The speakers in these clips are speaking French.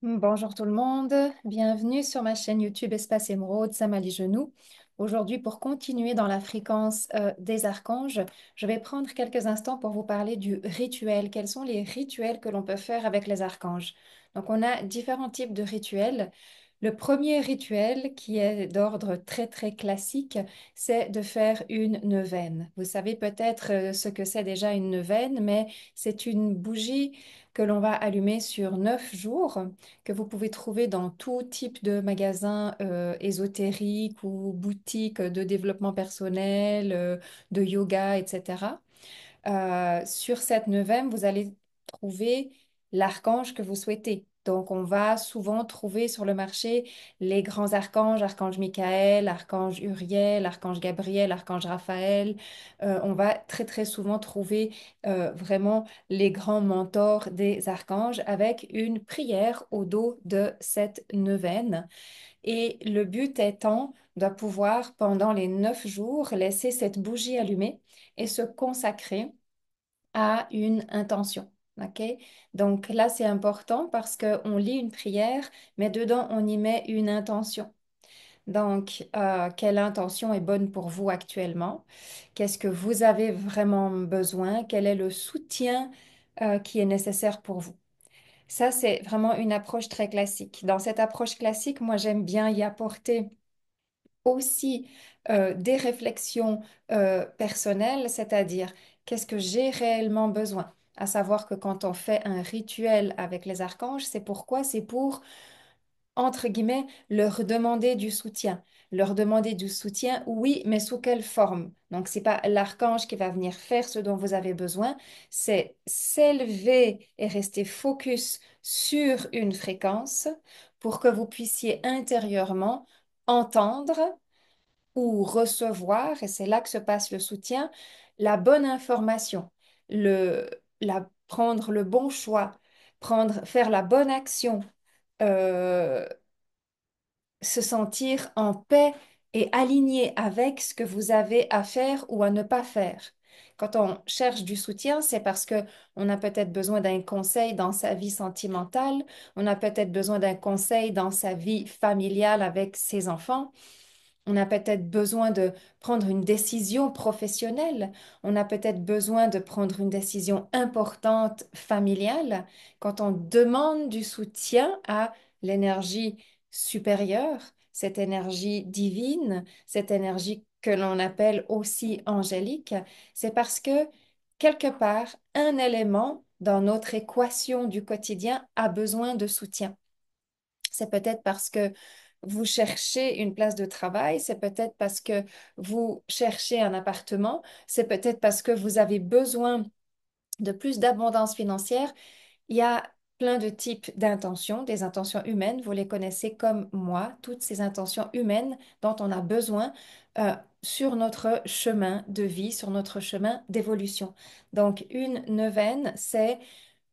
Bonjour tout le monde, bienvenue sur ma chaîne YouTube Espace Émeraude, Samali Genoux. Aujourd'hui, pour continuer dans la fréquence des archanges, je vais prendre quelques instants pour vous parler du rituel. Quels sont les rituels que l'on peut faire avec les archanges? Donc, on a différents types de rituels. Le premier rituel, qui est d'ordre très très classique, c'est de faire une neuvaine. Vous savez peut-être ce que c'est déjà une neuvaine, mais c'est une bougie que l'on va allumer sur 9 jours, que vous pouvez trouver dans tout type de magasins ésotériques ou boutiques de développement personnel, de yoga, etc. Sur cette neuvaine, vous allez trouver l'archange que vous souhaitez. Donc, on va souvent trouver sur le marché les grands archanges, archange Michael, archange Uriel, archange Gabriel, archange Raphaël. On va très, très souvent trouver vraiment les grands mentors des archanges avec une prière au dos de cette neuvaine. Et le but étant de pouvoir, pendant les 9 jours, laisser cette bougie allumée et se consacrer à une intention. OK? Donc là, c'est important parce qu'on lit une prière, mais dedans, on y met une intention. Donc, quelle intention est bonne pour vous actuellement? Qu'est-ce que vous avez vraiment besoin? Quel est le soutien, qui est nécessaire pour vous? Ça, c'est vraiment une approche très classique. Dans cette approche classique, moi, j'aime bien y apporter aussi des réflexions personnelles, c'est-à-dire qu'est-ce que j'ai réellement besoin. À savoir que quand on fait un rituel avec les archanges, c'est pourquoi? C'est pour, entre guillemets, leur demander du soutien. Leur demander du soutien, oui, mais sous quelle forme? Donc, c'est pas l'archange qui va venir faire ce dont vous avez besoin, c'est s'élever et rester focus sur une fréquence pour que vous puissiez intérieurement entendre ou recevoir, et c'est là que se passe le soutien, la bonne information, le, prendre le bon choix, faire la bonne action, euh, se sentir en paix et aligné avec ce que vous avez à faire ou à ne pas faire. Quand on cherche du soutien, c'est parce que on a peut-être besoin d'un conseil dans sa vie sentimentale, on a peut-être besoin d'un conseil dans sa vie familiale avec ses enfants. On a peut-être besoin de prendre une décision professionnelle. On a peut-être besoin de prendre une décision importante familiale. Quand on demande du soutien à l'énergie supérieure, cette énergie divine, cette énergie que l'on appelle aussi angélique, c'est parce que quelque part, un élément dans notre équation du quotidien a besoin de soutien. C'est peut-être parce que vous cherchez une place de travail, c'est peut-être parce que vous cherchez un appartement, c'est peut-être parce que vous avez besoin de plus d'abondance financière. Il y a plein de types d'intentions, des intentions humaines, vous les connaissez comme moi, toutes ces intentions humaines dont on a besoin sur notre chemin de vie, sur notre chemin d'évolution. Donc, une neuvaine, c'est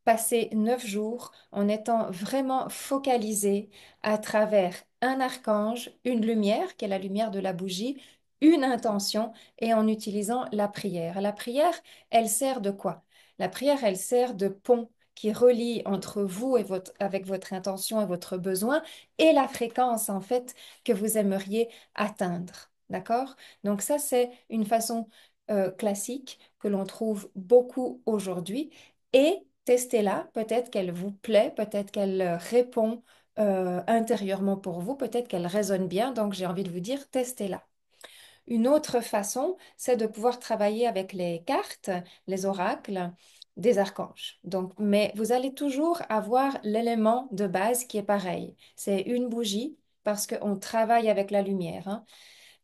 passer 9 jours en étant vraiment focalisé à travers un archange, une lumière, qui est la lumière de la bougie, une intention et en utilisant la prière. La prière, elle sert de quoi? La prière, elle sert de pont qui relie entre vous et avec votre intention et votre besoin et la fréquence en fait que vous aimeriez atteindre. D'accord? Donc ça, c'est une façon classique que l'on trouve beaucoup aujourd'hui et testez-la, peut-être qu'elle vous plaît, peut-être qu'elle répond intérieurement pour vous, peut-être qu'elle résonne bien, donc j'ai envie de vous dire, testez-la. Une autre façon, c'est de pouvoir travailler avec les cartes, les oracles des archanges. Donc, mais vous allez toujours avoir l'élément de base qui est pareil. C'est une bougie parce qu'on travaille avec la lumière, hein.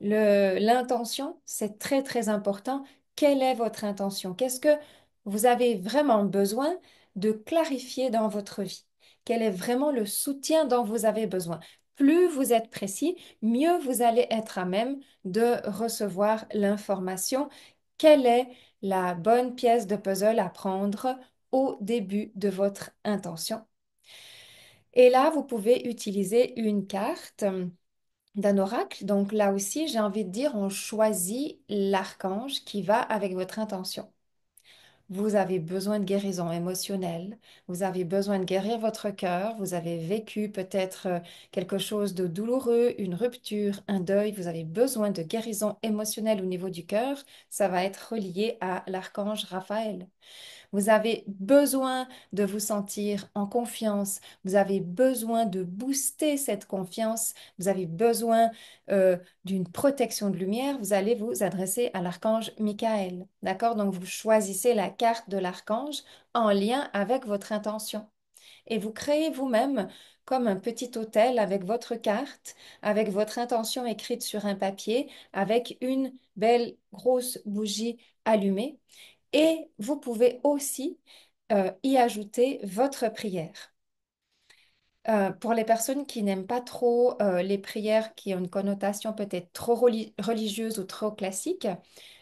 L'intention, c'est très, très important. Quelle est votre intention? Qu'est-ce que vous avez vraiment besoin de clarifier dans votre vie? Quel est vraiment le soutien dont vous avez besoin? Plus vous êtes précis, mieux vous allez être à même de recevoir l'information. Quelle est la bonne pièce de puzzle à prendre au début de votre intention? Et là, vous pouvez utiliser une carte d'un oracle. Donc là aussi, j'ai envie de dire, on choisit l'archange qui va avec votre intention. vous avez besoin de guérison émotionnelle, vous avez besoin de guérir votre cœur, vous avez vécu peut-être quelque chose de douloureux, une rupture, un deuil, vous avez besoin de guérison émotionnelle au niveau du cœur, ça va être relié à l'archange Raphaël. Vous avez besoin de vous sentir en confiance. Vous avez besoin de booster cette confiance. Vous avez besoin d'une protection de lumière. Vous allez vous adresser à l'archange Michael. D'accord? Donc, vous choisissez la carte de l'archange en lien avec votre intention. Et vous créez vous-même comme un petit hôtel avec votre carte, avec votre intention écrite sur un papier, avec une belle grosse bougie allumée. Et vous pouvez aussi y ajouter votre prière. Pour les personnes qui n'aiment pas trop les prières qui ont une connotation peut-être trop religieuse ou trop classique,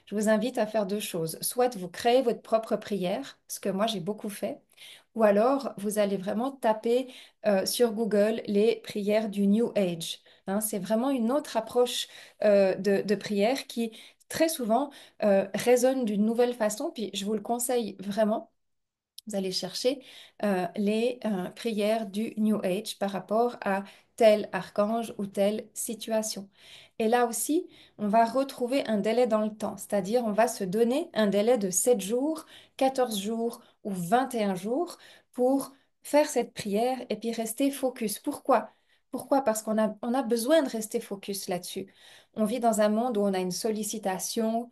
je vous invite à faire deux choses. Soit vous créez votre propre prière, ce que moi j'ai beaucoup fait, ou alors vous allez vraiment taper sur Google les prières du New Age. Hein, c'est vraiment une autre approche de prière qui très souvent résonne d'une nouvelle façon, puis je vous le conseille vraiment. Vous allez chercher les prières du New Age par rapport à tel archange ou telle situation. Et là aussi, on va retrouver un délai dans le temps, c'est-à-dire on va se donner un délai de 7 jours, 14 jours ou 21 jours pour faire cette prière et puis rester focus. Pourquoi? Pourquoi? Parce qu'on a besoin de rester focus là-dessus. On vit dans un monde où on a une sollicitation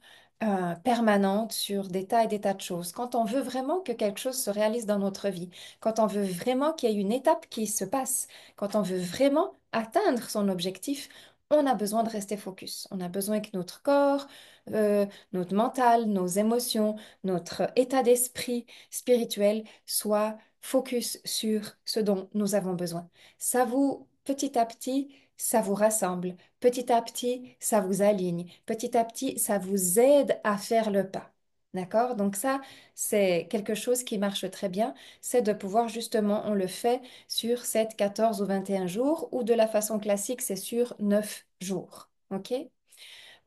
permanente sur des tas et des tas de choses. Quand on veut vraiment que quelque chose se réalise dans notre vie, quand on veut vraiment qu'il y ait une étape qui se passe, quand on veut vraiment atteindre son objectif, on a besoin de rester focus. On a besoin que notre corps, notre mental, nos émotions, notre état d'esprit spirituel soit focus sur ce dont nous avons besoin. Ça vous, petit à petit, ça vous rassemble. Petit à petit, ça vous aligne. Petit à petit, ça vous aide à faire le pas. D'accord? Donc ça, c'est quelque chose qui marche très bien. C'est de pouvoir justement, on le fait sur 7, 14 ou 21 jours ou de la façon classique, c'est sur 9 jours. OK?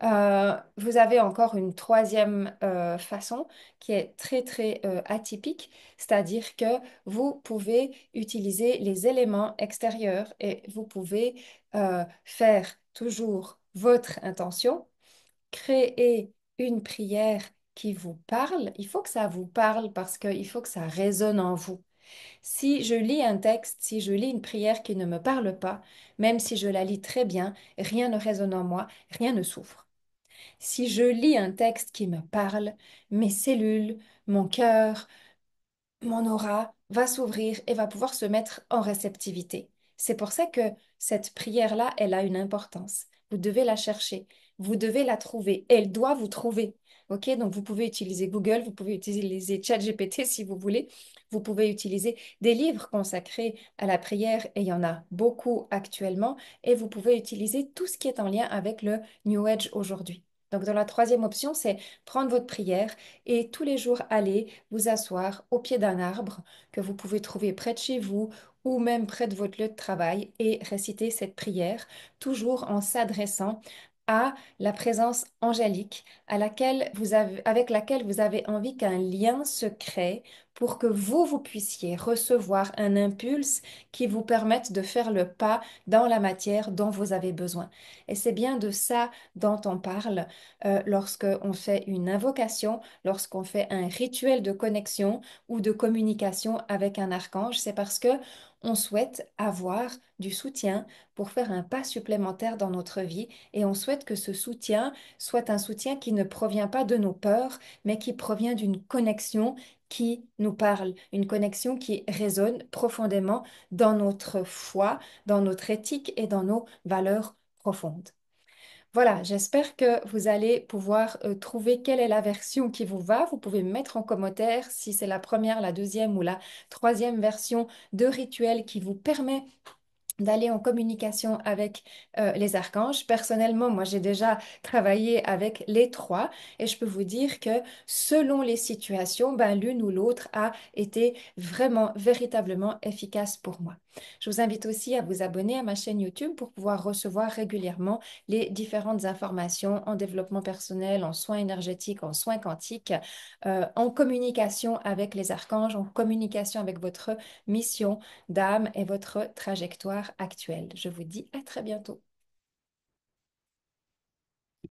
Vous avez encore une troisième façon qui est très très atypique, c'est-à-dire que vous pouvez utiliser les éléments extérieurs et vous pouvez faire toujours votre intention, créer une prière qui vous parle. Il faut que ça vous parle parce qu'il faut que ça résonne en vous. Si je lis un texte, si je lis une prière qui ne me parle pas, même si je la lis très bien, rien ne résonne en moi, rien ne s'ouvre. Si je lis un texte qui me parle, mes cellules, mon cœur, mon aura va s'ouvrir et va pouvoir se mettre en réceptivité. C'est pour ça que cette prière-là, elle a une importance. Vous devez la chercher, vous devez la trouver. Elle doit vous trouver. OK? Donc, vous pouvez utiliser Google, vous pouvez utiliser ChatGPT si vous voulez. Vous pouvez utiliser des livres consacrés à la prière, et il y en a beaucoup actuellement. Et vous pouvez utiliser tout ce qui est en lien avec le New Age aujourd'hui. Donc, dans la troisième option, c'est prendre votre prière et tous les jours aller vous asseoir au pied d'un arbre que vous pouvez trouver près de chez vous ou même près de votre lieu de travail et réciter cette prière, toujours en s'adressant à la présence angélique avec laquelle vous avez envie qu'un lien se crée pour que vous puissiez recevoir un impulse qui vous permette de faire le pas dans la matière dont vous avez besoin. Et c'est bien de ça dont on parle lorsque on fait une invocation, lorsqu'on fait un rituel de connexion ou de communication avec un archange, c'est parce que on souhaite avoir du soutien pour faire un pas supplémentaire dans notre vie et on souhaite que ce soutien soit un soutien qui ne provient pas de nos peurs, mais qui provient d'une connexion qui nous parle, une connexion qui résonne profondément dans notre foi, dans notre éthique et dans nos valeurs profondes. Voilà, j'espère que vous allez pouvoir trouver quelle est la version qui vous va. Vous pouvez me mettre en commentaire si c'est la première, la deuxième ou la troisième version de rituel qui vous permet d'aller en communication avec les archanges. Personnellement, moi, j'ai déjà travaillé avec les trois et je peux vous dire que selon les situations, ben, l'une ou l'autre a été vraiment, véritablement efficace pour moi. Je vous invite aussi à vous abonner à ma chaîne YouTube pour pouvoir recevoir régulièrement les différentes informations en développement personnel, en soins énergétiques, en soins quantiques, en communication avec les archanges, en communication avec votre mission d'âme et votre trajectoire actuelle. Je vous dis à très bientôt.